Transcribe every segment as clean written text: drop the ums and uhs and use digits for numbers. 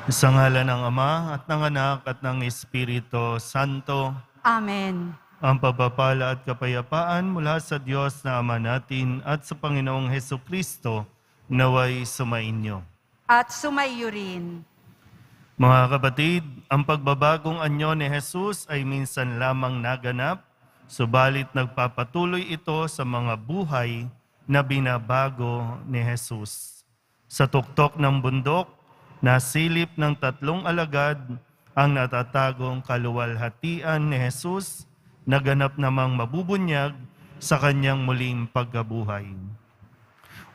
Sa ngalan ng Ama at ng Anak at ng Espiritu Santo, Amen. ang pagpapala at kapayapaan mula sa Diyos na Ama natin at sa Panginoong Hesukristo naway sumainyo. At sumayo rin. Mga kapatid, ang pagbabagong anyo ni Jesus ay minsan lamang naganap, subalit nagpapatuloy ito sa mga buhay na binabago ni Jesus. Sa tuktok ng bundok, nasilip ng 3 alagad ang natatagong kaluwalhatian ni Jesus, naganap namang mabubunyag sa kanyang muling pagkabuhay.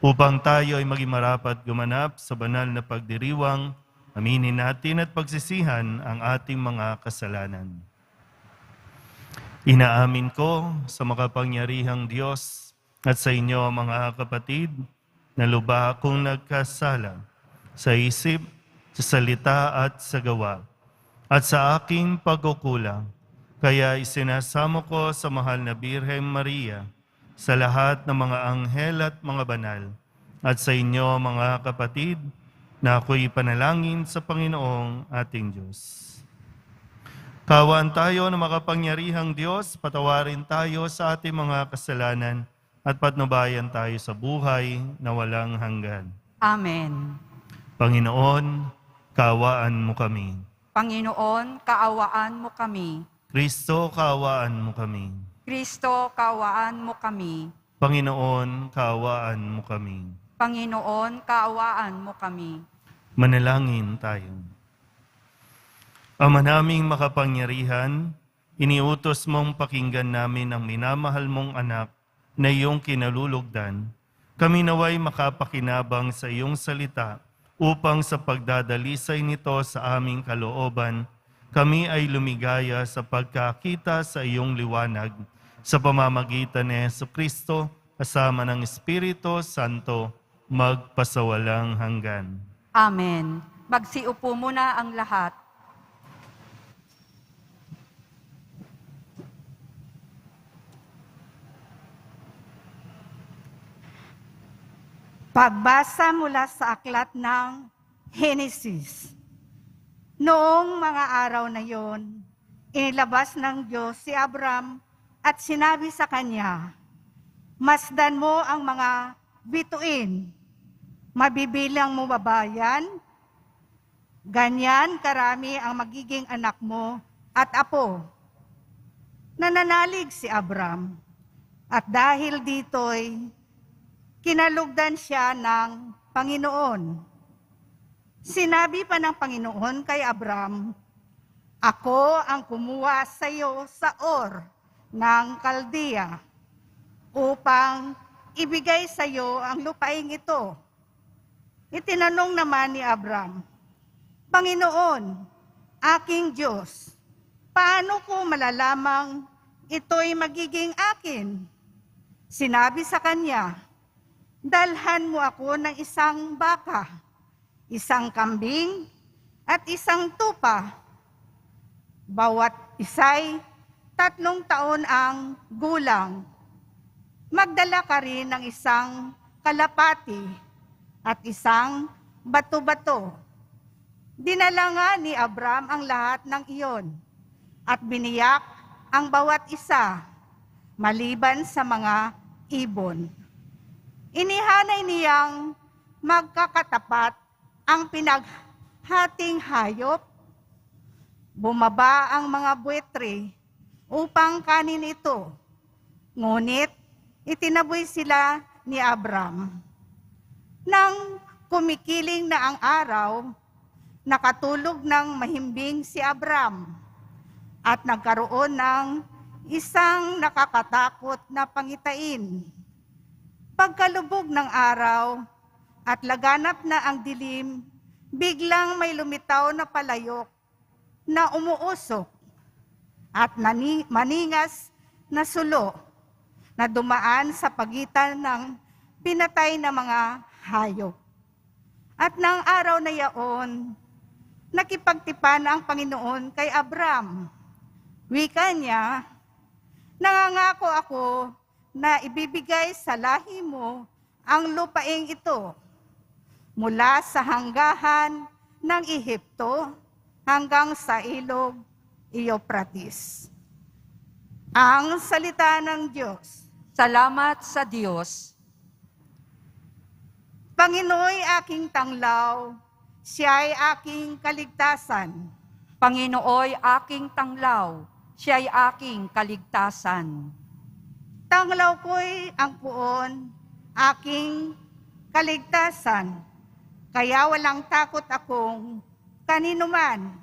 Upang tayo ay maging marapat gumanap sa banal na pagdiriwang, aminin natin at pagsisihan ang ating mga kasalanan. Inaamin ko sa makapangyarihang Diyos at sa inyo mga kapatid na lubha akong nagkasala sa isip, sa salita at sa gawa at sa aking pagkukulang. Kaya isinasamo ko sa mahal na Birhen Maria, sa lahat ng mga anghel at mga banal, at sa inyo mga kapatid, na ako'y panalangin sa Panginoong ating Diyos. Kawaan tayo ng makapangyarihang Diyos, patawarin tayo sa ating mga kasalanan, at patnubayan tayo sa buhay na walang hanggan. Amen. Panginoon, kaawaan mo kami. Panginoon, kaawaan mo kami. Kristo, kaawaan mo kami. Kristo, kaawaan mo kami. Panginoon, kaawaan mo kami. Panginoon, kaawaan mo kami. Manalangin tayo. Ama naming makapangyarihan, iniutos mong pakinggan namin ang minamahal mong anak na iyong kinalulugdan. Kami naway makapakinabang sa iyong salita upang sa pagdadalisay nito sa aming kalooban, kami ay lumigaya sa pagkakita sa iyong liwanag sa pamamagitan ni Jesucristo kasama ng Espiritu Santo magpasawalang hanggan. Amen. Magsiupo muna ang lahat. Pagbasa mula sa aklat ng Henesis. Noong mga araw na yon, inilabas ng Diyos si Abram at sinabi sa kanya, "Masdan mo ang mga bituin, mabibilang mo ba yan? Ganyan karami ang magiging anak mo at apo." Nananalig si Abram, at dahil dito'y kinalugdan siya ng Panginoon. Sinabi pa ng Panginoon kay Abram, "Ako ang kumuha sa iyo sa Ur ng Kaldea upang ibigay sa iyo ang lupaing ito." Itinanong naman ni Abram, "Panginoon, aking Diyos, paano ko malalamang ito'y magiging akin?" Sinabi sa kanya, "Dalhan mo ako ng isang baka, isang kambing, at isang tupa. Bawat isa'y 3 taon ang gulang. Magdala ka rin ng isang kalapati at isang bato-bato." Dinala nga ni Abram ang lahat ng iyon at biniyak ang bawat isa, maliban sa mga ibon. Inihanay niyang magkakatapat ang pinaghating hayop. Bumaba ang mga buwetre upang kanin ito, ngunit itinaboy sila ni Abram. Nang kumikiling na ang araw, nakatulog ng mahimbing si Abram at nagkaroon ng isang nakakatakot na pangitain. Pagkalubog ng araw at laganap na ang dilim, biglang may lumitaw na palayok na umuusok at maningas na sulo na dumaan sa pagitan ng pinatay na mga hayop. At ng araw na yaon, nakipagtipan ang Panginoon kay Abram. Wika niya, "Nangangako ako na ibibigay sa lahi mo ang lupaing ito, mula sa hanggahan ng Ehipto hanggang sa ilog Euphrates. Ang salita ng Diyos. Salamat sa Diyos. Panginooy aking tanglaw, siya'y aking kaligtasan. Panginooy aking tanglaw, siya'y aking kaligtasan. Tanglaw ko'y ang puon, aking kaligtasan. Kaya walang takot akong kanino man.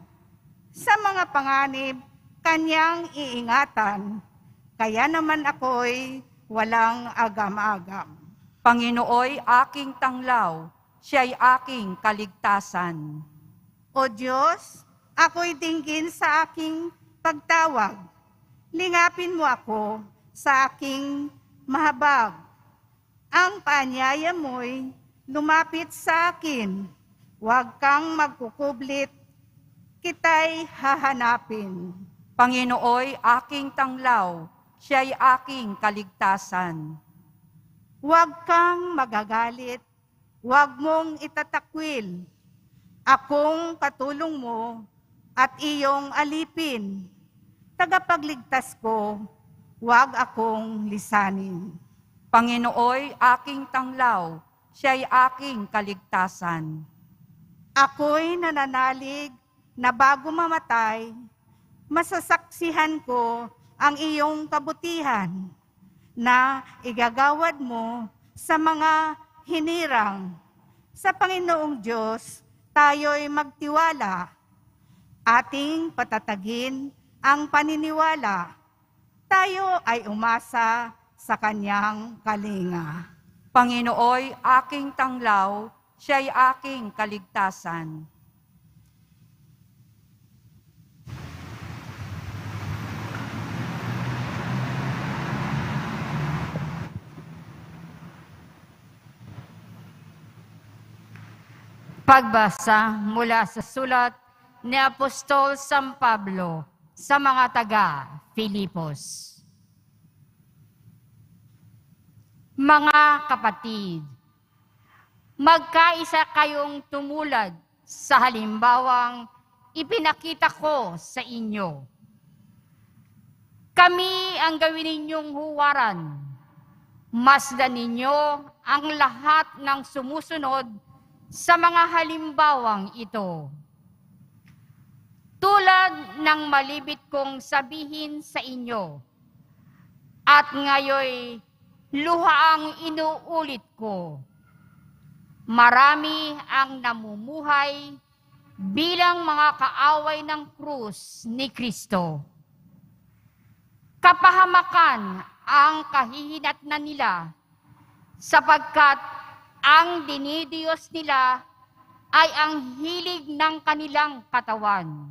Sa mga panganib, kanyang iingatan. Kaya naman ako'y walang agam-agam. Panginooy aking tanglaw, siya'y aking kaligtasan. O Diyos, ako'y dinggin sa aking pagtawag. Lingapin mo ako sa aking mahabag. Ang paanyaya mo'y lumapit sa akin. Huwag kang magkukublit, kita'y hahanapin. Panginooy aking tanglaw, siya'y aking kaligtasan. Huwag kang magagalit, huwag mong itatakwil. Akong katulong mo at iyong alipin. Tagapagligtas ko, huwag akong lisanin. Panginooy aking tanglaw, siya'y aking kaligtasan. Ako'y nananalig na bago mamatay, masasaksihan ko ang iyong kabutihan na igagawad mo sa mga hinirang. Sa Panginoong Diyos, tayo'y magtiwala. Ating patatagin ang paniniwala. Tayo ay umasa sa kanyang kalinga. Panginooy aking tanglaw, siya'y aking kaligtasan. Pagbasa mula sa sulat ni Apostol San Pablo sa mga taga-Filipos. Mga kapatid, magkaisa kayong tumulad sa halimbawang ipinakita ko sa inyo. Kami ang gawin ninyong huwaran. Masdan ninyo ang lahat ng sumusunod sa mga halimbawang ito. Tulad ng malibit kong sabihin sa inyo, at ngayoy luhaang inuulit ko, marami ang namumuhay bilang mga kaaway ng krus ni Kristo. Kapahamakan ang kahihinatnan nila, sapagkat ang dinidiyos nila ay ang hilig ng kanilang katawan.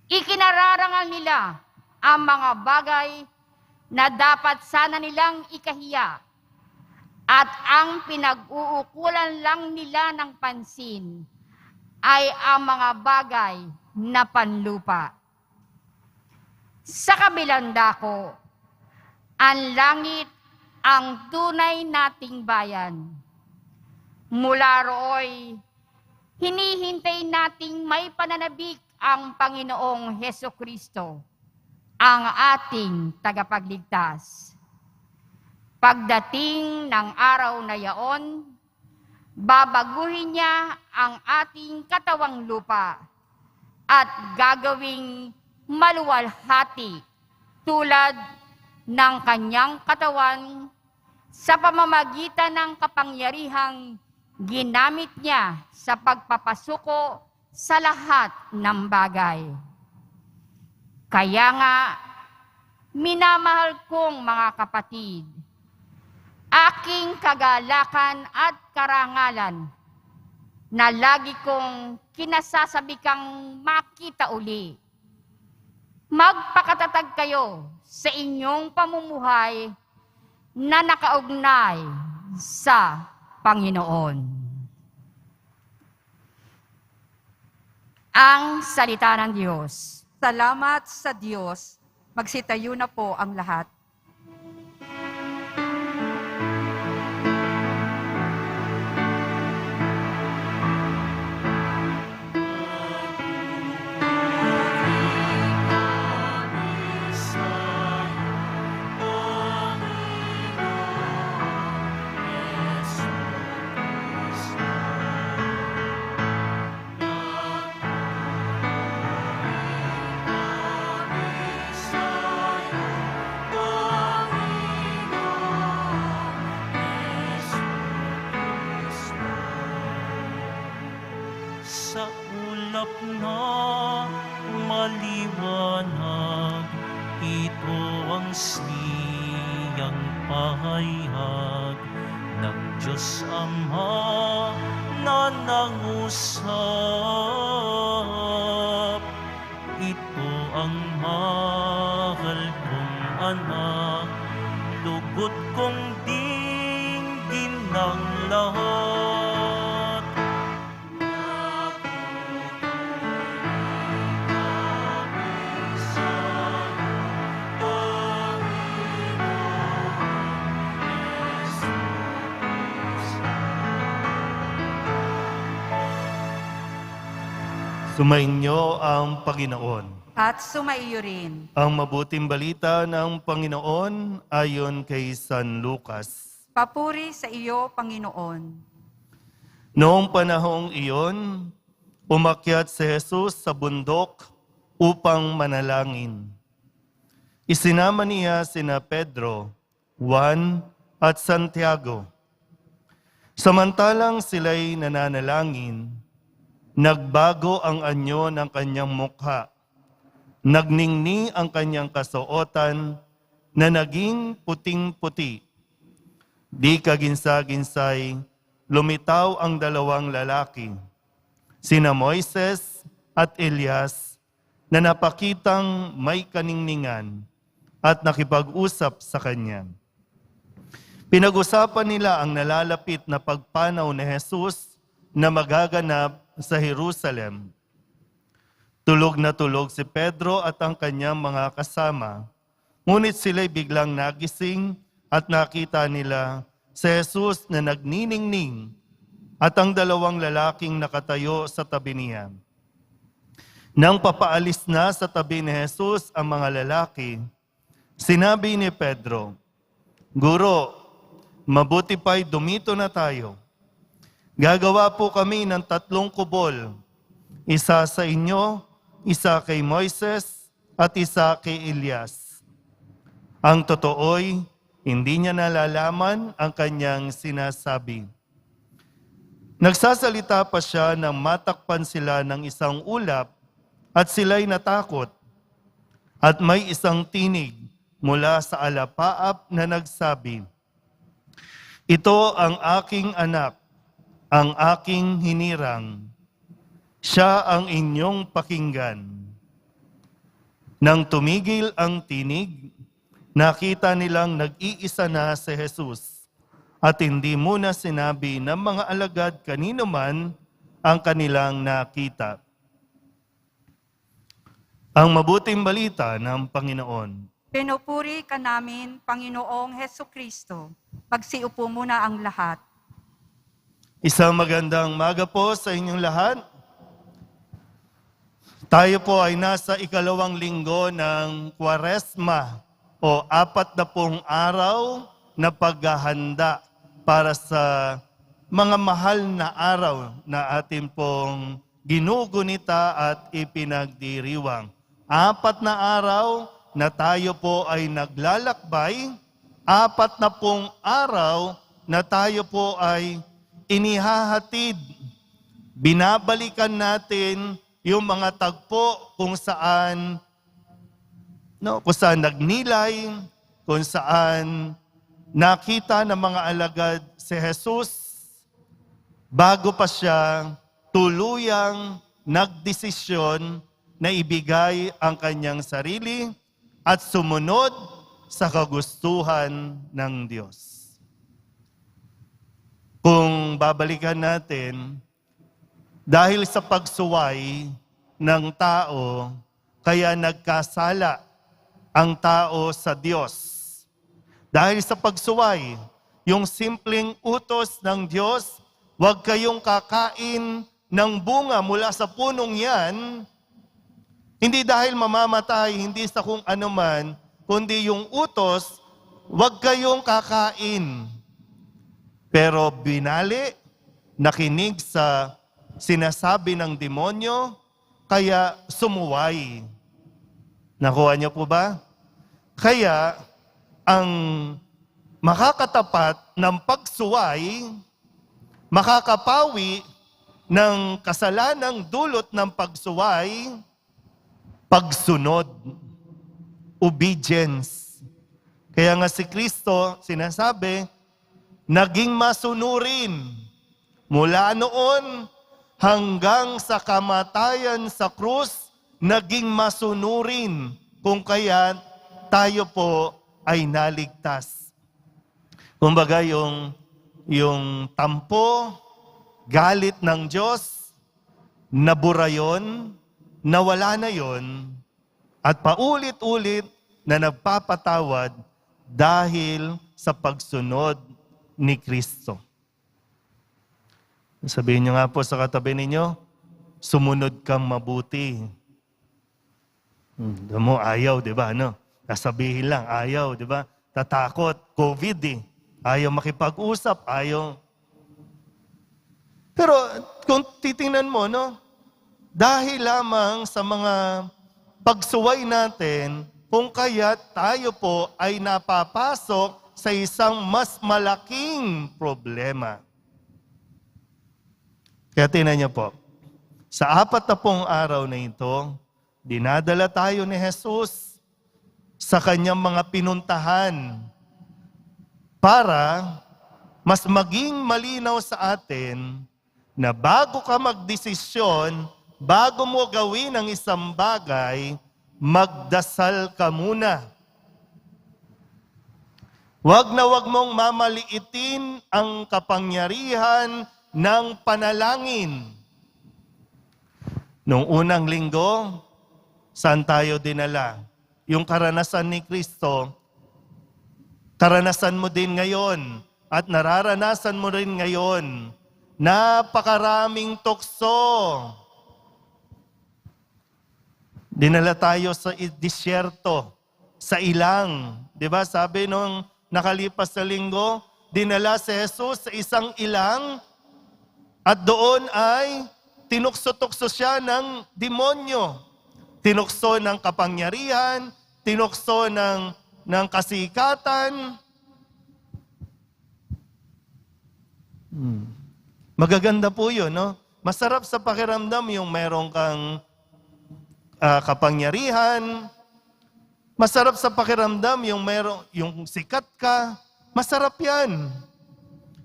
Ikinararangal nila ang mga bagay na dapat sana nilang ikahiya, at ang pinag-uukulan lang nila ng pansin ay ang mga bagay na panlupa. Sa kabilang dako, ang langit ang tunay nating bayan. Mula rooy, hinihintay nating may pananabik ang Panginoong Hesukristo, ang ating tagapagligtas. Pagdating ng araw na yaon, babaguhin niya ang ating katawang lupa at gagawing maluwalhati tulad ng kanyang katawan sa pamamagitan ng kapangyarihang ginamit niya sa pagpapasuko sa lahat ng bagay. Kaya nga, minamahal kong mga kapatid, aking kagalakan at karangalan na lagi kong kinasasabi kang makita uli. Magpakatatag kayo sa inyong pamumuhay na nakaugnay sa Panginoon. Ang salita ng Diyos. Salamat sa Diyos. Magsitayo na po ang lahat. sa ulap na maliwanag, ito ang siyang pahayag ng Diyos Ama na nangusap. Ito ang mahal kong anak, dugot kong dinggin ng lahat. Sumainyo ang Panginoon. At sumaiyo rin. Ang mabuting balita ng Panginoon ayon kay San Lucas. Papuri sa iyo, Panginoon. Noong panahong iyon, umakyat si Jesus sa bundok upang manalangin. Isinama niya sina Pedro, Juan at Santiago. Samantalang sila'y nananalangin, nagbago ang anyo ng kanyang mukha. Nagningning ang kanyang kasuotan na naging puting-puti. Di kaginsa-ginsay, lumitaw ang dalawang lalaki, sina Moises at Elias, na napakitang may kaningningan at nakipag-usap sa kanya. Pinag-usapan nila ang nalalapit na pagpanaw ni Jesus na magaganap sa Jerusalem. Tulog na tulog si Pedro at ang kanyang mga kasama, ngunit sila'y biglang nagising at nakita nila si Jesus na nagniningning at ang dalawang lalaking nakatayo sa tabi niya. Nang papaalis na sa tabi ni Jesus ang mga lalaki, sinabi ni Pedro, "Guro, mabuti pa'y dumito na tayo. Gagawa po kami ng 3 kubol, isa sa inyo, isa kay Moises, at isa kay Elias." Ang totoo'y, hindi niya nalalaman ang kanyang sinasabi. Nagsasalita pa siya nang matakpan sila ng isang ulap at sila'y natakot. At may isang tinig mula sa alapaap na nagsabi, "Ito ang aking anak, ang aking hinirang. Siya ang inyong pakinggan." Nang tumigil ang tinig, nakita nilang nag-iisa na si Jesus at hindi muna sinabi ng mga alagad kanino man ang kanilang nakita. Ang mabuting balita ng Panginoon. Pinupuri ka namin, Panginoong Hesukristo. Magsiupo muna ang lahat. Isang magandang maga po sa inyong lahat. Tayo po ay nasa 2nd linggo ng Kwaresma o 40 araw na paghahanda para sa mga mahal na araw na atin pong ginugunita at ipinagdiriwang. 4 na araw na tayo po ay naglalakbay, 40 araw na tayo po ay inihahatid. Binabalikan natin yung mga tagpo kung saan nagnilay, kung saan nakita ng mga alagad si Jesus bago pa siya tuluyang nagdesisyon na ibigay ang kanyang sarili at sumunod sa kagustuhan ng Diyos. Kung babalikan natin, dahil sa pagsuway ng tao, kaya nagkasala ang tao sa Diyos. Dahil sa pagsuway, yung simpleng utos ng Diyos, huwag kayong kakain ng bunga mula sa punong yan, hindi dahil mamamatay, hindi sa kung anuman, kundi yung utos, huwag kayong kakain. Pero binali, nakinig sa sinasabi ng demonyo, kaya sumuway. Nakuha niyo po ba? Kaya, ang makakatapat ng pagsuway, makakapawi ng kasalanang dulot ng pagsuway, pagsunod, obedience. Kaya nga si Kristo, sinasabi, naging masunurin mula noon hanggang sa kamatayan sa krus, naging masunurin kung kaya tayo po ay naligtas. Kumbaga yung tampo, galit ng Diyos, nabura yun, nawala na yun, at paulit-ulit na nagpapatawad dahil sa pagsunod ni Kristo. Sabihin niyo nga po sa katabi ninyo, sumunod kang mabuti. Mo ayaw, di ba? Ano? Nasabihin lang, ayaw, di ba? Tatakot, COVID eh. Ayaw makipag-usap, ayaw. Pero kung titingnan mo, no? Dahil lamang sa mga pagsuway natin, kung kaya tayo po ay napapasok sa isang mas malaking problema. Kaya tingnan niyo po, sa 40 araw na ito, dinadala tayo ni Jesus sa kanyang mga pinuntahan para mas maging malinaw sa atin na bago ka magdesisyon, bago mo gawin ang isang bagay, magdasal ka muna. Huwag na huwag mong mamaliitin ang kapangyarihan ng panalangin. Noong unang linggo, saan tayo dinala? Yung karanasan ni Kristo, karanasan mo din ngayon at nararanasan mo rin ngayon. Napakaraming tukso. Dinala tayo sa disyerto, sa ilang. Di ba? Sabi nung nakalipas na linggo, dinala si Jesus sa isang ilang at doon ay tinukso-tukso siya ng demonyo. Tinukso ng kapangyarihan, tinukso ng kasikatan. Magaganda po yun, no? Masarap sa pakiramdam yung meron kang kapangyarihan. Masarap sa pakiramdam yung sikat ka. Masarap yan.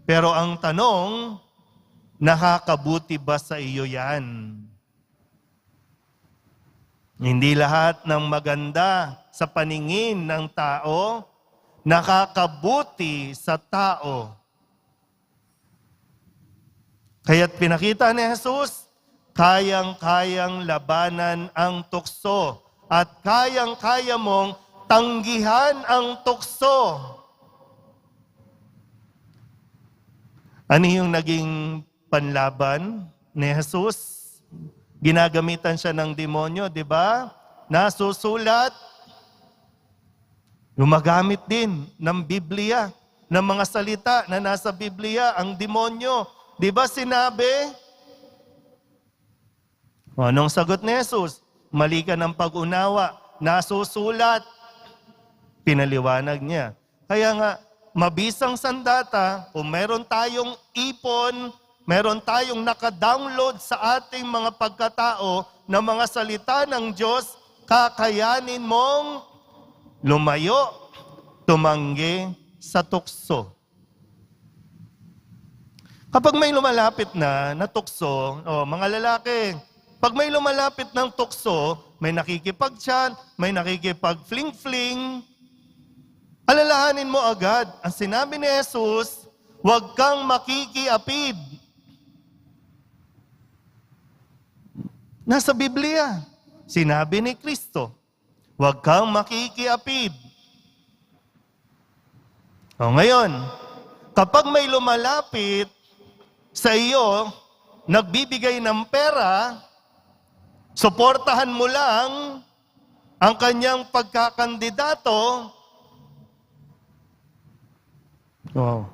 Pero ang tanong, nakakabuti ba sa iyo yan? Hindi lahat ng maganda sa paningin ng tao, nakakabuti sa tao. Kaya't pinakita ni Jesus, kayang-kayang labanan ang tukso at kayang-kaya mong tanggihan ang tukso. Ano yung naging panlaban ni Jesus? Ginagamitan siya ng demonyo, di ba? Nasusulat. Gumagamit din ng Biblia, ng mga salita na nasa Biblia, ang demonyo. Di ba sinabi? Anong sagot ni Jesus? Mali ka ng pag-unawa. Nasusulat. Pinaliwanag niya. Kaya nga, mabisang sandata, kung meron tayong ipon, meron tayong naka-download sa ating mga pagkatao ng mga salita ng Diyos, kakayanin mong lumayo, tumanggi sa tukso. Kapag may lumalapit na tukso, mga lalaki, pag may lumalapit ng tukso, may nakikipag-chat, may nakikipag-fling-fling, alalahanin mo agad, ang sinabi ni Jesus, huwag kang makikiapid. Nasa Biblia, sinabi ni Kristo, huwag kang makikiapid. Ngayon, kapag may lumalapit sa iyo, nagbibigay ng pera, suportahan mo lang ang kanyang pagkakandidato. Wow.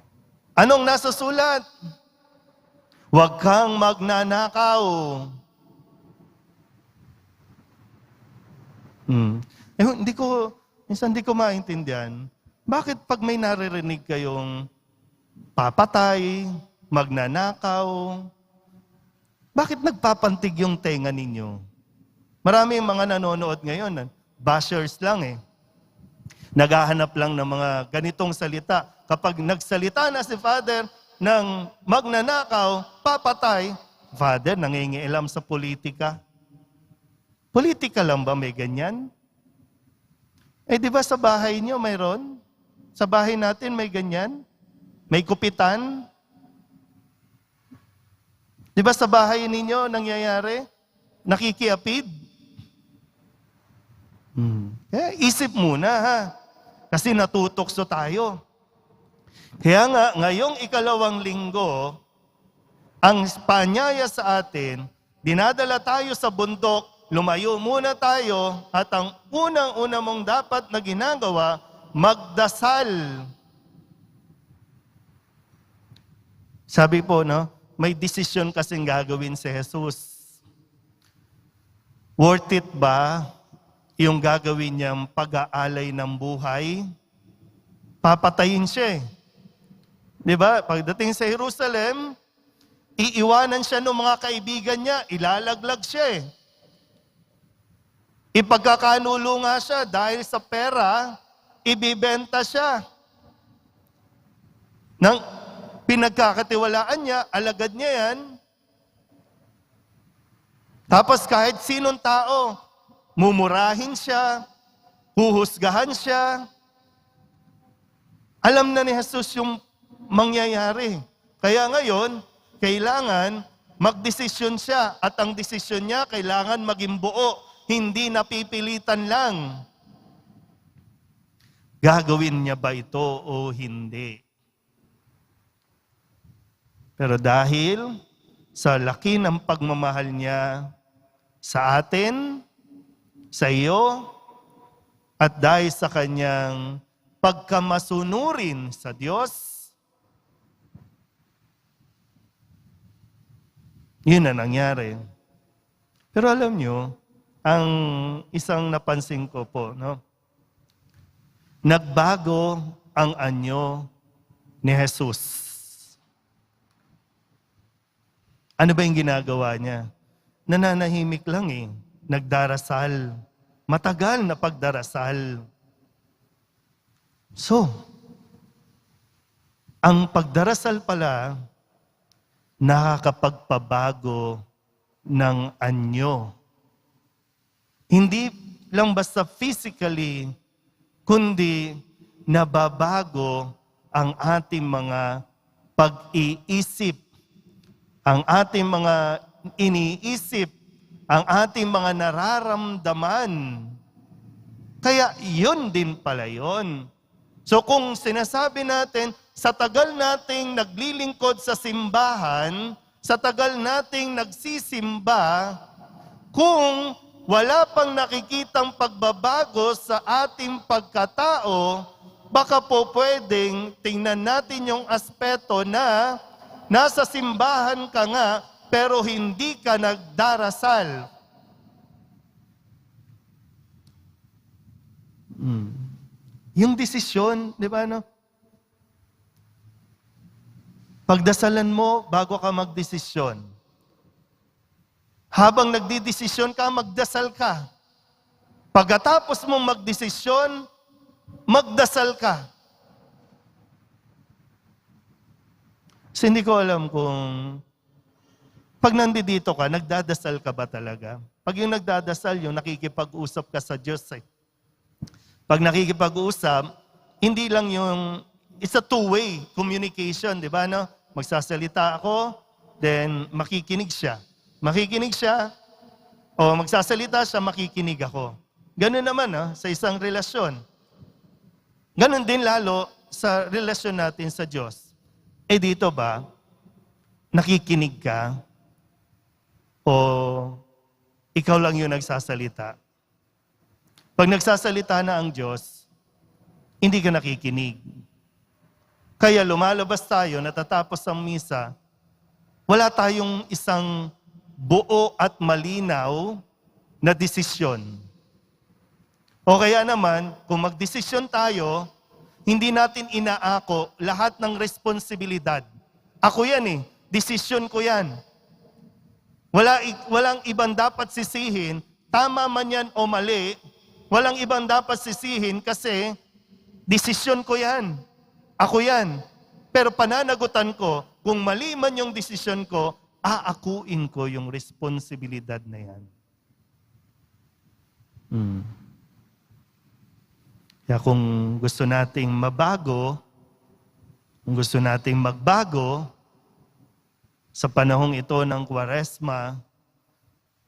Anong nasa sulat? Huwag kang magnanakaw. Minsan hindi ko maintindihan. Bakit pag may naririnig kayong papatay, magnanakaw, Bakit nagpapantig yung tenga ninyo? Maraming mga nanonood ngayon, bashers lang eh. Naghahanap lang ng mga ganitong salita. Kapag nagsalita na si Father ng magnanakaw, papatay, Father, nangingialam sa politika. Politika lang ba may ganyan? Eh di ba sa bahay niyo mayroon? Sa bahay natin may ganyan? May kupitan? Di ba sa bahay ninyo nangyayari? Nakikiapid? Kaya isip muna ha. Kasi natutokso tayo. Kaya nga, ngayong ikalawang linggo, ang panyaya sa atin, dinadala tayo sa bundok, lumayo muna tayo, at ang unang-una mong dapat na ginagawa, magdasal. Sabi po, no, may desisyon kasing gagawin si Jesus. Worth it ba yung gagawin niyang pag-aalay ng buhay? Papatayin siya eh. Di ba? Pagdating sa Jerusalem, iiwanan siya ng mga kaibigan niya, ilalaglag siya eh. Ipagkakanulo nga siya dahil sa pera, ibibenta siya. Nang pinagkakatiwalaan niya, alagad niya yan. Tapos kahit sinong tao, mumurahin siya, huhusgahan siya. Alam na ni Jesus yung mangyayari. Kaya ngayon, kailangan magdesisyon siya at ang desisyon niya kailangan maging buo, hindi napipilitan lang. Gagawin niya ba ito o hindi? Pero dahil sa laki ng pagmamahal niya sa atin, sa iyo, at dahil sa kanyang pagkamasunurin sa Diyos, yun na nangyari. Pero alam nyo, ang isang napansin ko po, no? Nagbago ang anyo ni Jesus. Ano ba yung ginagawa niya? Nananahimik lang eh. Nagdarasal. Matagal na pagdarasal. So, ang pagdarasal pala, nakakapagpabago ng anyo. Hindi lang basta physically, kundi nababago ang ating mga pag-iisip, ang ating mga iniisip, ang ating mga nararamdaman. Kaya yun din pala yun. So kung sinasabi natin, sa tagal nating naglilingkod sa simbahan, sa tagal nating nagsisimba, kung wala pang nakikitang pagbabago sa ating pagkatao, baka po pwedeng tingnan natin yung aspeto na nasa simbahan ka nga, pero hindi ka nagdarasal. Yung desisyon, di ba, no? Pagdasalan mo bago ka magdesisyon. Habang nagdidesisyon ka, magdasal ka. Pagkatapos mong magdesisyon, magdasal ka. Kasi hindi ko alam kung pag nandito ka, nagdadasal ka ba talaga? Pag yung nagdadasal, yung nakikipag-usap ka sa Diyos. Eh. Pag nakikipag-usap, hindi lang yung, it's a two-way communication, di ba? No? Magsasalita ako, then makikinig siya. Makikinig siya, o magsasalita siya, makikinig ako. Ganun naman sa isang relasyon. Ganun din lalo sa relasyon natin sa Diyos. Eh dito ba, nakikinig ka, o ikaw lang yung nagsasalita? Pag nagsasalita na ang Diyos, hindi ka nakikinig. Kaya lumalabas tayo, natatapos ang misa, wala tayong isang buo at malinaw na desisyon. O kaya naman, kung magdesisyon tayo, hindi natin inaako lahat ng responsibilidad. Ako yan desisyon ko yan. Walang ibang dapat sisihin, tama man yan o mali, walang ibang dapat sisihin kasi desisyon ko yan. Ako yan. Pero pananagutan ko, kung mali man yung desisyon ko, aakuin ko yung responsibilidad na yan. Kaya kung gusto nating mabago, kung gusto nating magbago, sa panahong ito ng Kwaresma,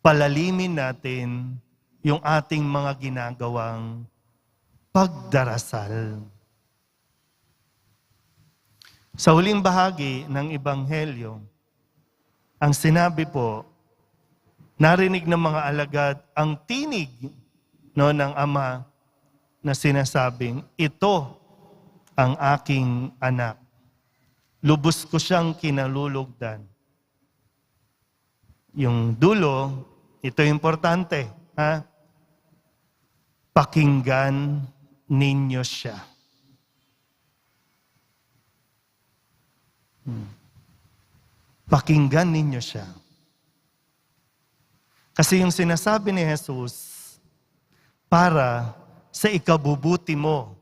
palalimin natin yung ating mga ginagawang pagdarasal. Sa huling bahagi ng Ebanghelyo, ang sinabi po, narinig ng mga alagad ang tinig ng Ama na sinasabing, ito ang aking anak. Lubos ko siyang kinalulugdan. Yung dulo, ito importante. Pakinggan ninyo siya. Pakinggan ninyo siya. Kasi yung sinasabi ni Jesus, para sa ikabubuti mo,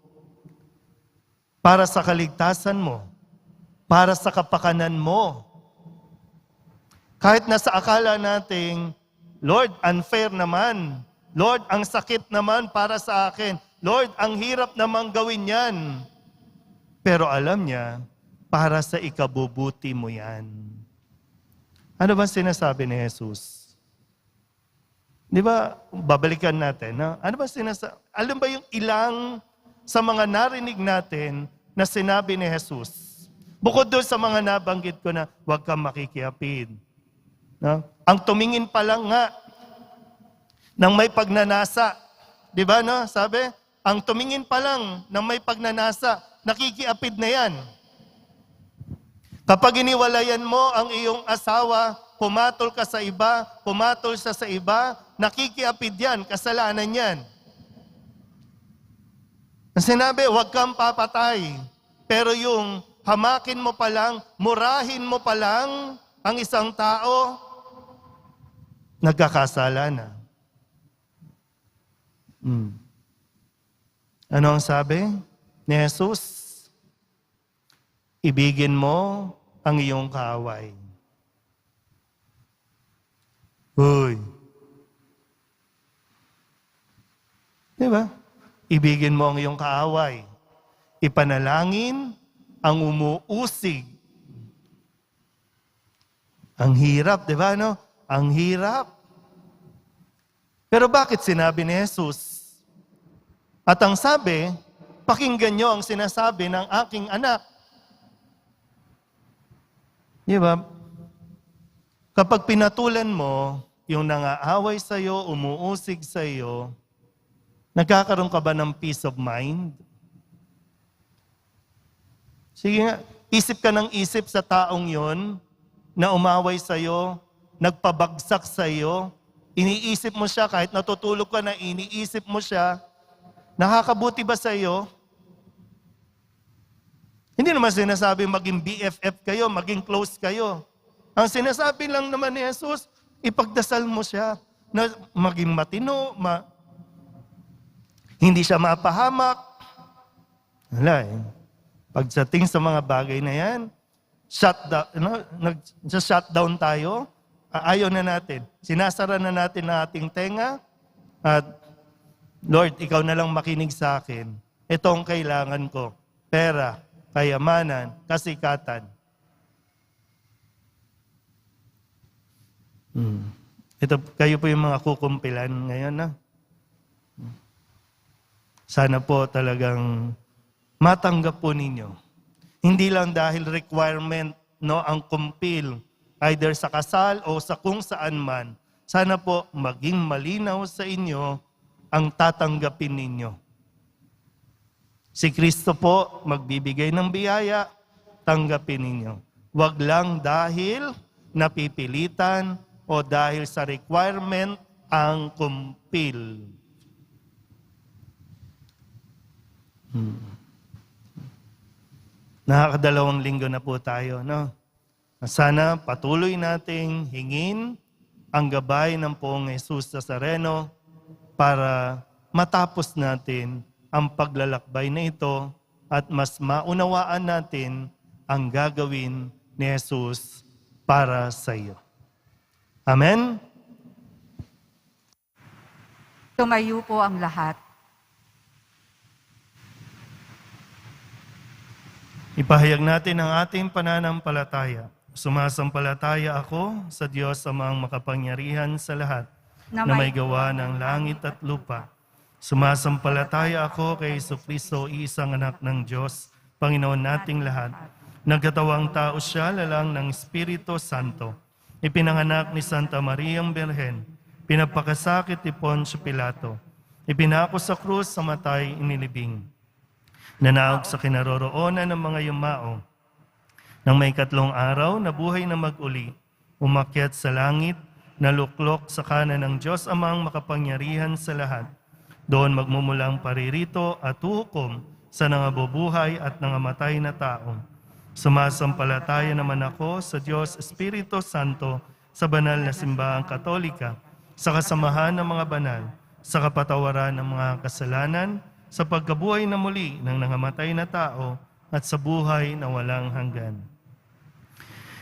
para sa kaligtasan mo, para sa kapakanan mo. Kahit nasa akala nating, Lord, unfair naman. Lord, ang sakit naman para sa akin. Lord, ang hirap naman gawin yan. Pero alam niya, para sa ikabubuti mo yan. Ano ba sinasabi ni Jesus? Di ba, babalikan natin. Ano ba sinasabi? Alam ba yung ilang sa mga narinig natin na sinabi ni Jesus? Bukod doon sa mga nabanggit ko na huwag kang makikiapid. No? Ang tumingin pa lang nga ng may pagnanasa. Di ba, no? Sabi, ang tumingin pa lang ng may pagnanasa, nakikiapid na yan. Kapag iniwalayan mo ang iyong asawa, pumatol ka sa iba, pumatol siya sa iba, nakikiapid yan, kasalanan yan. Ang sinabi, huwag kang papatay. Pero yung hamakin mo pa lang, murahin mo pa lang ang isang tao, nagkakasala na. Ano ang sabi ni Jesus? Ibigin mo ang iyong kaaway. Uy. Diba? Ibigin mo ang iyong kaaway. Ipanalangin ang umuusig. Ang hirap, di ba, no? Ang hirap. Pero bakit sinabi ni Jesus? At ang sabi, pakinggan nyo ang sinasabi ng aking anak. Di ba? Kapag pinatulan mo, yung nangaaway sa'yo, umuusig sa'yo, nagkakaroon ka ba ng peace of mind? Sige nga, isip ka ng isip sa taong yon na umaway sa'yo, nagpabagsak sa'yo, iniisip mo siya, kahit natutulog ka na, iniisip mo siya, nakakabuti ba sa'yo? Hindi naman sinasabi maging BFF kayo, maging close kayo. Ang sinasabi lang naman ni Jesus, ipagdasal mo siya na maging matino, hindi siya mapahamak. Wala eh. Pagdating sa mga bagay na yan, nag-shutdown tayo, ayaw na natin. Sinasara na natin ang ating tenga at Lord, ikaw na lang makinig sa akin. Ito ang kailangan ko. Pera, kayamanan, kasikatan. Ito, kayo po yung mga kukumpilan ngayon, na. Sana po talagang matanggap po ninyo. Hindi lang dahil requirement, no, ang kumpil, either sa kasal o sa kung saan man. Sana po maging malinaw sa inyo ang tatanggapin ninyo. Si Kristo po magbibigay ng biyaya, tanggapin ninyo. Huwag lang dahil napipilitan o dahil sa requirement ang kumpil. Nakakadalawang linggo na po tayo, no? Sana patuloy nating hingin ang gabay ng Poong Jesus Nazareno para matapos natin ang paglalakbay na ito at mas maunawaan natin ang gagawin ni Jesus para sa iyo. Amen? Tumayo po ang lahat. Ipahayag natin ang ating pananampalataya. Sumasampalataya ako sa Diyos Amang makapangyarihan sa lahat, na may gawa ng langit at lupa. Sumasampalataya ako kay Jesucristo, isang anak ng Diyos, Panginoon nating lahat. Nagkatawang tao siya, lalang ng Espiritu Santo. Ipinanganak ni Santa Mariang Birhen. Pinapakasakit ni Poncio Pilato. Ipinako sa krus, sa matay, inilibing. Nanaog sa kinaroroonan ng mga yumao. Nang may 3 araw, nabuhay na mag-uli. Umakyat sa langit, naluklok sa kanan ng Diyos Amang makapangyarihan sa lahat. Doon magmumulang paririto at hukom sa nangabubuhay at nangamatay na tao. Sumasampalataya naman ako sa Diyos Espiritu Santo, sa banal na simbahang Katolika, sa kasamahan ng mga banal, sa kapatawaran ng mga kasalanan, sa pagkabuhay na muli ng nangamatay na tao, at sa buhay na walang hanggan.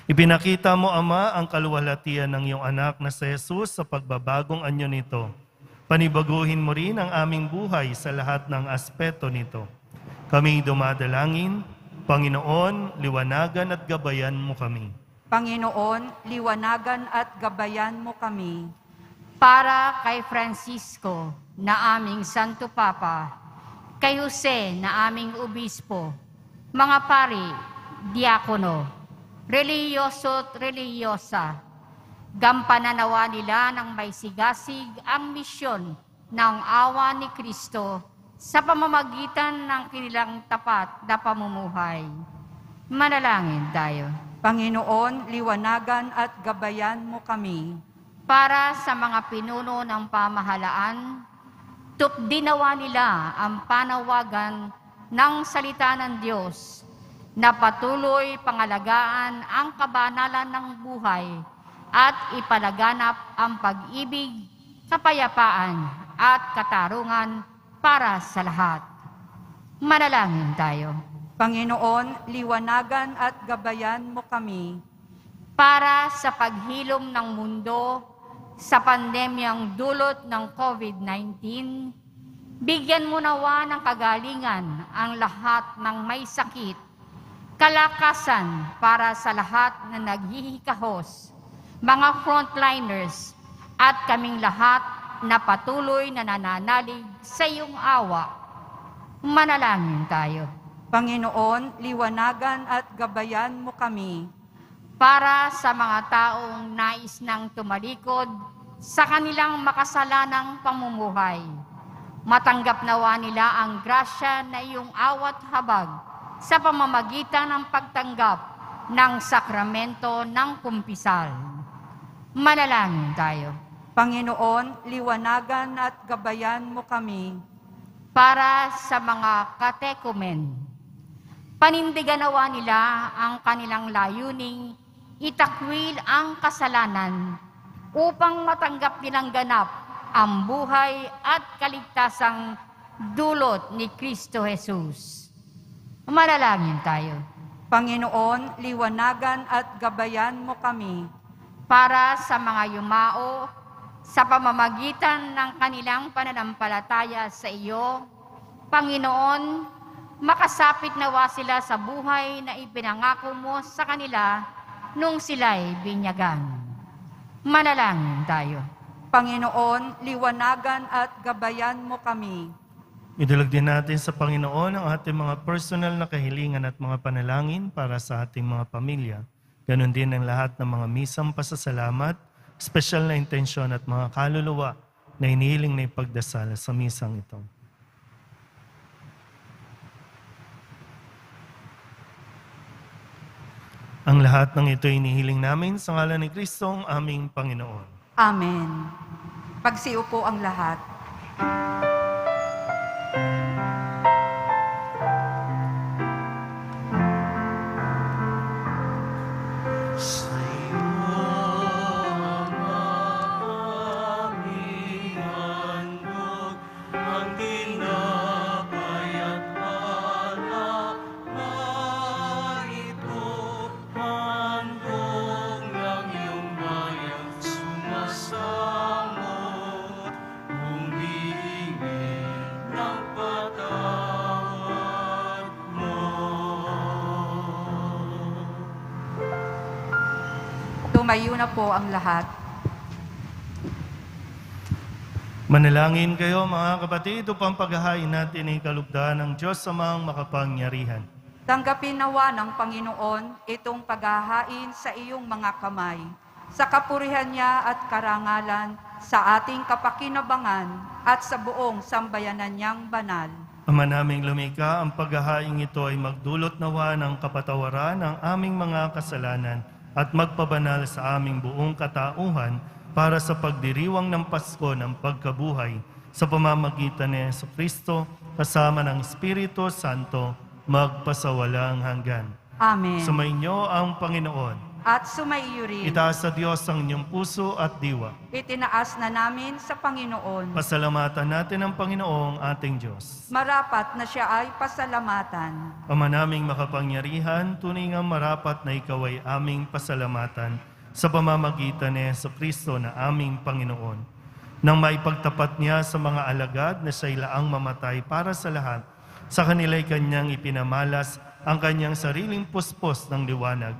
Ipinakita mo, Ama, ang kaluwalhatian ng iyong anak na si Jesus sa pagbabagong anyo nito. Panibaguhin mo rin ang aming buhay sa lahat ng aspeto nito. Kami dumadalangin, Panginoon, liwanagan at gabayan mo kami. Panginoon, liwanagan at gabayan mo kami. Para kay Francisco na aming Santo Papa, kay Jose na aming Obispo, mga pari, diakono, reliyoso at reliyosa, gampananawa nila ng may sigasig ang misyon ng awa ni Kristo sa pamamagitan ng kanilang tapat na pamumuhay. Manalangin tayo. Panginoon, liwanagan at gabayan mo kami. Para sa mga pinuno ng pamahalaan, dinawa nila ang panawagan ng salita ng Diyos na patuloy pangalagaan ang kabanalan ng buhay at ipalaganap ang pag-ibig, kapayapaan at katarungan para sa lahat. Manalangin tayo. Panginoon, liwanagan at gabayan mo kami. Para sa paghilom ng mundo sa pandemyang dulot ng COVID-19, bigyan mo nawa ng kagalingan ang lahat ng may sakit, kalakasan para sa lahat na naghihikahos, mga frontliners, at kaming lahat na patuloy na nananalig sa iyong awa. Manalangin tayo. Panginoon, liwanagan at gabayan mo kami. Para sa mga taong nais nang tumalikod sa kanilang makasalanang pamumuhay, matanggap nawa nila ang grasya na iyong awat habag sa pamamagitan ng pagtanggap ng sakramento ng kumpisal. Manalangin tayo. Panginoon, liwanagan at gabayan mo kami. Para sa mga katekumen, panindigan nawa nila ang kanilang layuning itakwil ang kasalanan upang matanggap nilang ganap ang buhay at kaligtasang dulot ni Kristo Jesus. Manalangin tayo. Panginoon, liwanagan at gabayan mo kami. Para sa mga yumao, sa pamamagitan ng kanilang pananampalataya sa iyo, Panginoon, makasapit nawa sila sa buhay na ipinangako mo sa kanila nung sila'y binyagan. Manalangin tayo. Panginoon, liwanagan at gabayan mo kami. Idulog din natin sa Panginoon ang ating mga personal na kahilingan at mga panalangin para sa ating mga pamilya. Ganon din ang lahat ng mga misang pasasalamat, espesyal na intensyon at mga kaluluwa na inihiling na ipagdasal sa misang ito. Ang lahat ng ito inihiling namin sa ngalan ni Kristo ang aming Panginoon. Amen. Pagsiupo ang lahat. Sa'yo, Ama, Tumayo na po ang lahat. Manalangin kayo mga kapatid upang paghahain natin ay kalugdan ng Diyos Amang makapangyarihan. Tanggapin nawa ng Panginoon itong paghahain sa iyong mga kamay, sa kapurihan niya at karangalan, sa ating kapakinabangan at sa buong sambayanan niyang banal. Ama naming lumikha, ang paghahain ito ay magdulot nawa ng kapatawaran ng aming mga kasalanan at magpabanal sa aming buong katauhan para sa pagdiriwang ng Pasko ng pagkabuhay sa pamamagitan ni Jesucristo kasama ng Espiritu Santo magpasawalang hanggan. Amen. Sumainyo ang Panginoon. At sumaiyo rin. Itaas sa Diyos ang inyong puso at diwa. Itinaas na namin sa Panginoon. Pasalamatan natin ang Panginoong ating Diyos. Marapat na siya ay pasalamatan. Ama naming makapangyarihan, tunay nga marapat na ikaw ay aming pasalamatan sa pamamagitan ni Jesucristo na aming Panginoon. Nang maipagtapat niya sa mga alagad na siya'y laang mamatay para sa lahat, sa kanila'y kanyang ipinamalas ang kanyang sariling puspos ng liwanag.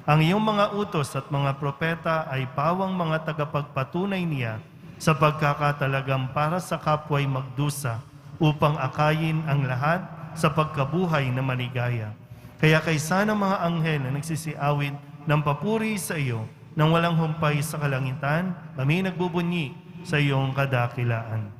Ang iyong mga utos at mga propeta ay pawang mga tagapagpatunay niya sa pagkakatalagang para sa kapwa'y magdusa upang akayin ang lahat sa pagkabuhay na maligaya. Kaya kaysa ng mga anghel na nagsisiawit ng papuri sa iyo nang walang humpay sa kalangitan, kami nagbubunyi sa iyong kadakilaan.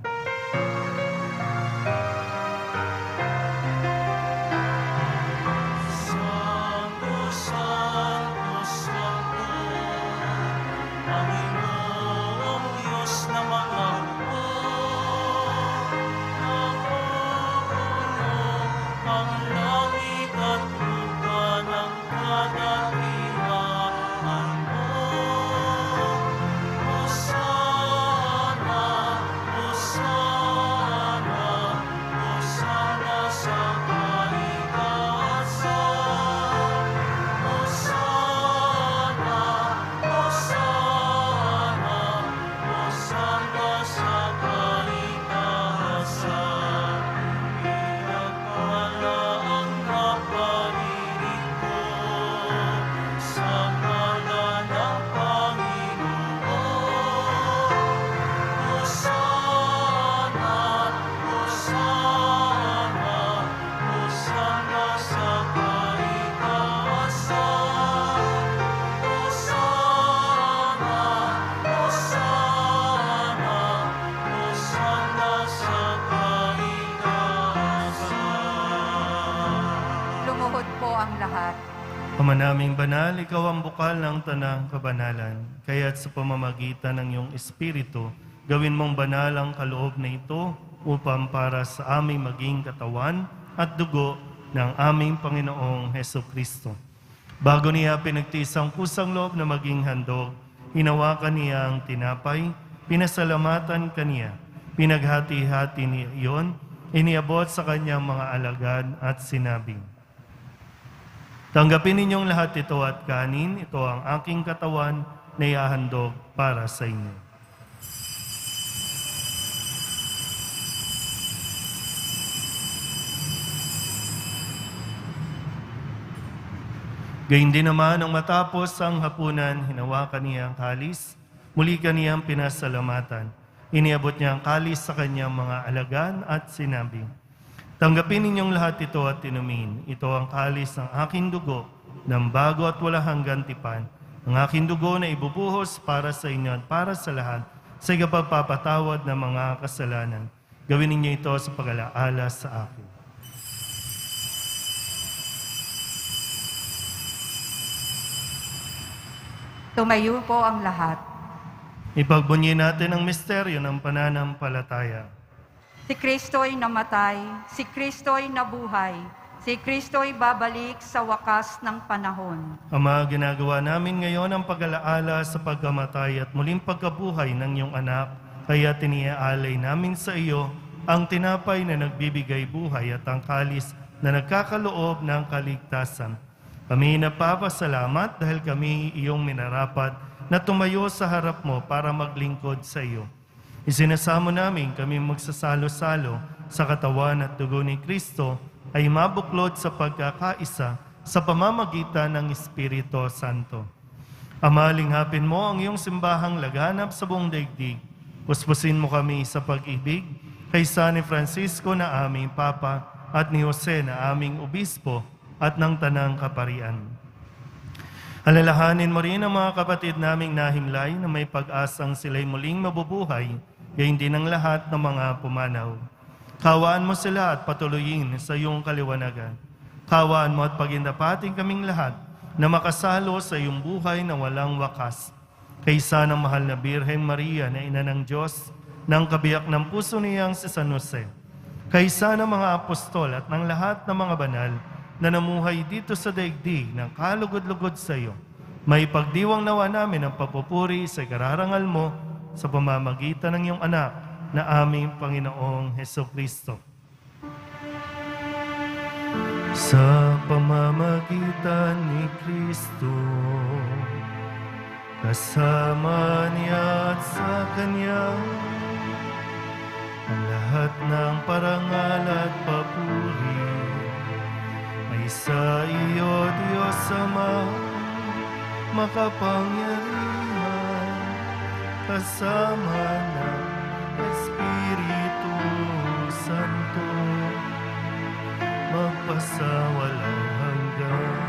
Ama naming banal, ikaw ang bukal ng tanang kabanalan. Kaya't sa pamamagitan ng iyong Espiritu, gawin mong banal ang kaloob na ito upang para sa aming maging katawan at dugo ng aming Panginoong Hesukristo. Bago niya pinagtiis ang kusang loob na maging handog, hinawakan niya ang tinapay, pinasalamatan kaniya, pinaghati-hati niya iyon, iniabot sa kanyang mga alagad at sinabing, tanggapin ninyong lahat ito at kanin, ito ang aking katawan na ihahandog para sa inyo. Gayun din naman, nang matapos ang hapunan, hinawakan niya ang kalis, muli kaniyang pinasalamatan. Iniabot niya ang kalis sa kanyang mga alagad at sinabi, tanggapin ninyong lahat ito at inumin. Ito ang kalis ng aking dugo, ng bago at wala hanggang tipan. Ang aking dugo na ibubuhos para sa inyo at para sa lahat, sa ikapagpapatawad ng mga kasalanan. Gawin ninyo ito sa pag-alaala sa akin. Tumayo po ang lahat. Ipagbunyi natin ang misteryo ng pananampalataya. Si Kristo'y namatay, si Kristo'y nabuhay, si Kristo'y babalik sa wakas ng panahon. Ama, ginagawa namin ngayon ang pag-alaala sa pagkamatay at muling pagkabuhay ng iyong anak, kaya tiniaalay namin sa iyo ang tinapay na nagbibigay buhay at ang kalis na nagkakaloob ng kaligtasan. Kami napapasalamat dahil kami iyong minarapat na tumayo sa harap mo para maglingkod sa iyo. Isinasamo namin kami magsasalo-salo sa katawan at dugo ni Kristo ay mabuklod sa pagkakaisa sa pamamagitan ng Espiritu Santo. Ama, linghapin mo ang iyong simbahang laganap sa buong daigdig. Puspusin mo kami sa pag-ibig kay San Francisco na aming Papa at ni Jose na aming Obispo at ng Tanang Kaparian. Alalahanin mo rin ang mga kapatid naming nahimlay na may pag-asang sila'y muling mabubuhay, gayon din ang lahat ng mga pumanaw. Kawaan mo sila at patuloyin sa iyong kaliwanagan. Kawaan mo at pagindapating kaming lahat na makasalo sa iyong buhay na walang wakas. Kaysa ng mahal na Birheng Maria na ina ng Diyos, ng kabiyak ng puso niyang si San Jose. Kaysa ng mga apostol at ng lahat ng mga banal na namuhay dito sa daigdig ng kalugod-lugod sa iyo, may pagdiwang nawa namin ang papupuri sa kararangal mo sa pamamagitan ng iyong anak na aming Panginoong Hesukristo. Sa pamamagitan ni Kristo, kasama niya at sa Kanya, ang lahat ng parangal at papuri ay sa iyo, Diyos Ama, makapangyarihan, kasama ng Espiritu Santo, magpasawalang hanggan.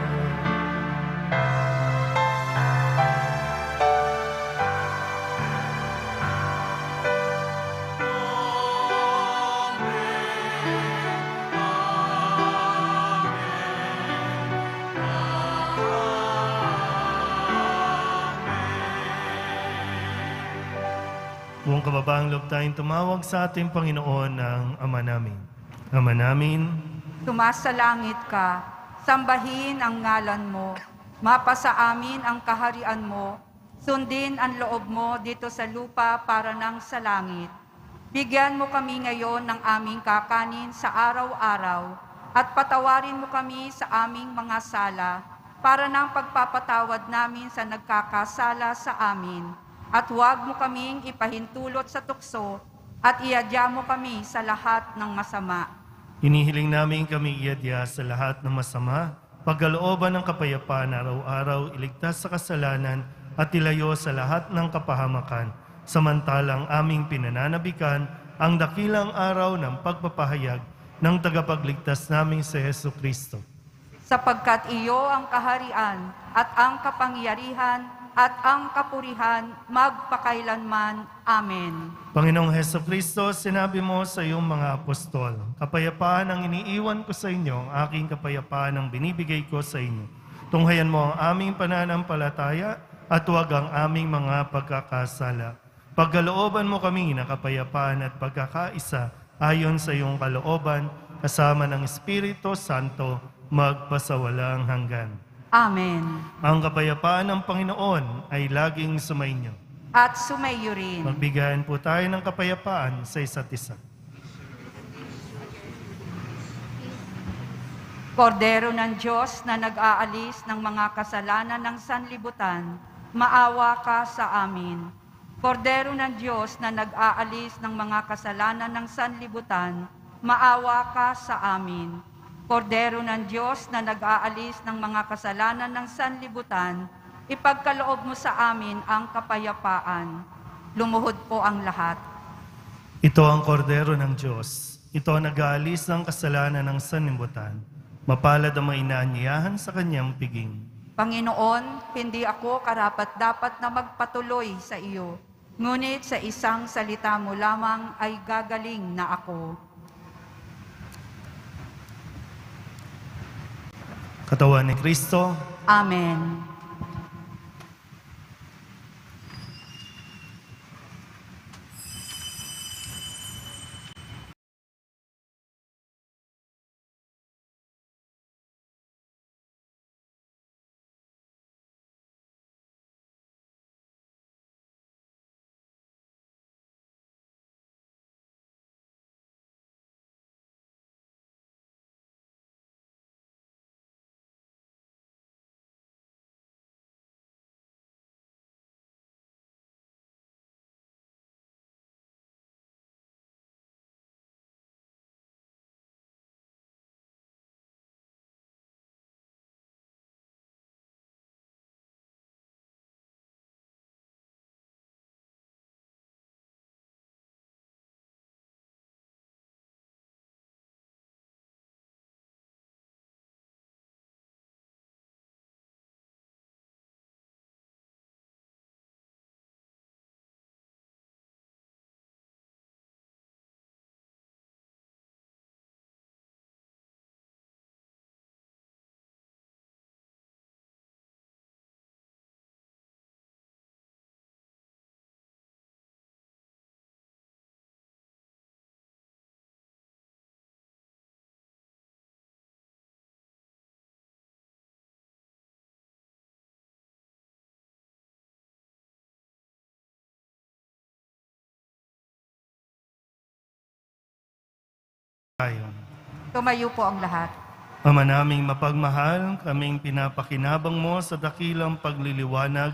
Buong kababaang loob tayong tumawag sa ating Panginoon ng Ama namin. Ama namin, Tumasa langit ka, sambahin ang ngalan mo, mapasa amin ang kaharian mo, sundin ang loob mo dito sa lupa para nang sa langit. Bigyan mo kami ngayon ng aming kakanin sa araw-araw, at patawarin mo kami sa aming mga sala, para nang pagpapatawad namin sa nagkakasala sa amin. At huwag mo kaming ipahintulot sa tukso, at iadya mo kami sa lahat ng masama. hinihiling namin kami iadya sa lahat ng masama, pagkalooban ng kapayapaan araw-araw, iligtas sa kasalanan at ilayo sa lahat ng kapahamakan, samantalang aming pinananabikan ang dakilang araw ng pagpapahayag ng tagapagligtas naming si Hesukristo. Sapagkat iyo ang kaharian at ang kapangyarihan at ang kapurihan magpakailanman. Amen. Panginoong Hesukristo, sinabi mo sa iyong mga apostol, kapayapaan ang iniiwan ko sa inyo, ang aking kapayapaan ang binibigay ko sa inyo. Tunghayan mo ang aming pananampalataya at huwag ang aming mga pagkakasala. Pagkalooban mo kami ng kapayapaan at pagkakaisa ayon sa iyong kalooban, kasama ng Espiritu Santo, magpasawalang hanggan. Amen. Ang kapayapaan ng Panginoon ay laging sumainyo. At sumayo rin. Magbigayan po tayo ng kapayapaan sa isa't isa. Kordero ng Diyos na nag-aalis ng mga kasalanan ng sanlibutan, maawa ka sa amin. Kordero ng Diyos na nag-aalis ng mga kasalanan ng sanlibutan, maawa ka sa amin. Kordero ng Diyos na nag-aalis ng mga kasalanan ng sanlibutan, ipagkaloob mo sa amin ang kapayapaan. Lumuhod po ang lahat. Ito ang kordero ng Diyos. Ito ang nag-aalis ng kasalanan ng sanlibutan. Mapalad ang mainaanyayahan sa kanyang piging. Panginoon, hindi ako karapat-dapat na magpatuloy sa iyo. Ngunit sa isang salita mo lamang ay gagaling na ako. Katawan ni Kristo, Amen. tayo. Tumayo po ang lahat. Ama naming mapagmahal, kaming pinapakinabang mo sa dakilang pagliliwanag.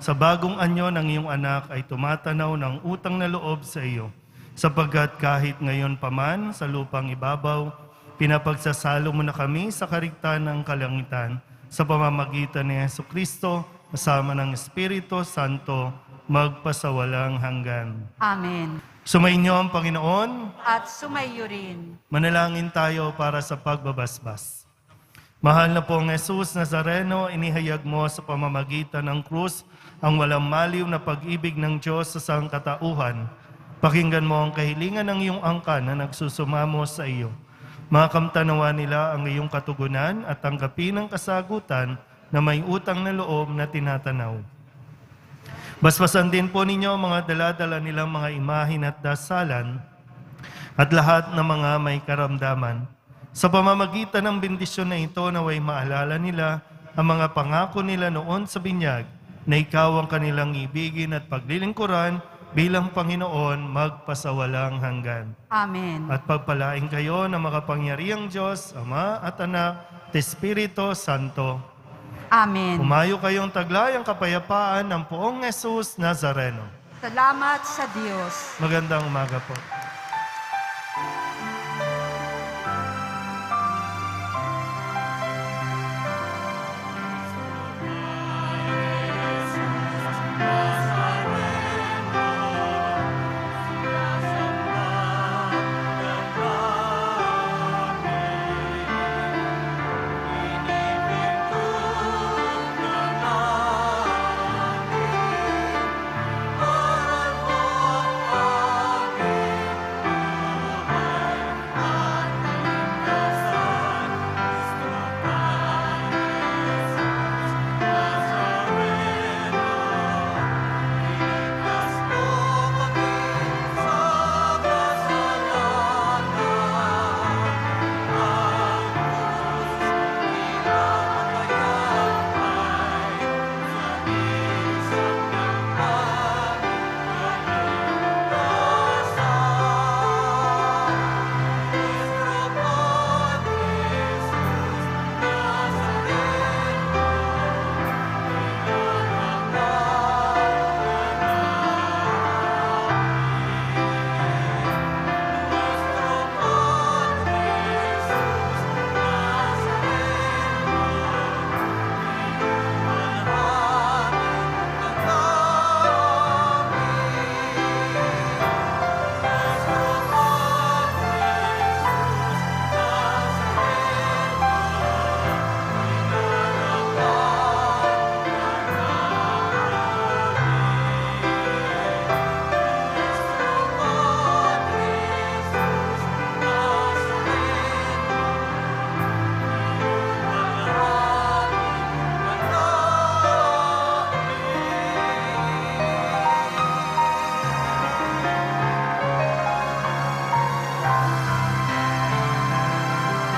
Sa bagong anyo ng iyong anak ay tumatanaw ng utang na loob sa iyo. Sapagkat kahit ngayon pa man sa lupang ibabaw, pinapagsasalo mo na kami sa karigtan ng kalangitan sa pamamagitan ni Jesucristo kasama ng Espiritu Santo magpasawalang hanggan. Amen. Sumainyo ang Panginoon. At sumayo rin. Manalangin tayo para sa pagbabasbas. Mahal na pong Jesus Nazareno, inihayag mo sa pamamagitan ng krus ang walang maliw na pag-ibig ng Diyos sa sangkatauhan. Pakinggan mo ang kahilingan ng iyong angkan na nagsusumamo sa iyo. Makamtanawa nila ang iyong katugunan at tanggapin ang kasagutan na may utang na loob na tinatanaw. Basbasan din po ninyo ang mga daladala nilang mga imahin at dasalan at lahat ng mga may karamdaman. Sa pamamagitan ng bendisyon na ito, naway maalala nila ang mga pangako nila noon sa binyag na ikaw ang kanilang ibigin at paglilingkuran bilang Panginoon magpasawalang hanggan. Amen. At pagpalain kayo ng makapangyarihang Diyos, Ama at Anak, at Espiritu Santo. Amen. Umayo kayong taglayang kapayapaan ng poong Jesus Nazareno. Salamat sa Diyos. Magandang umaga po.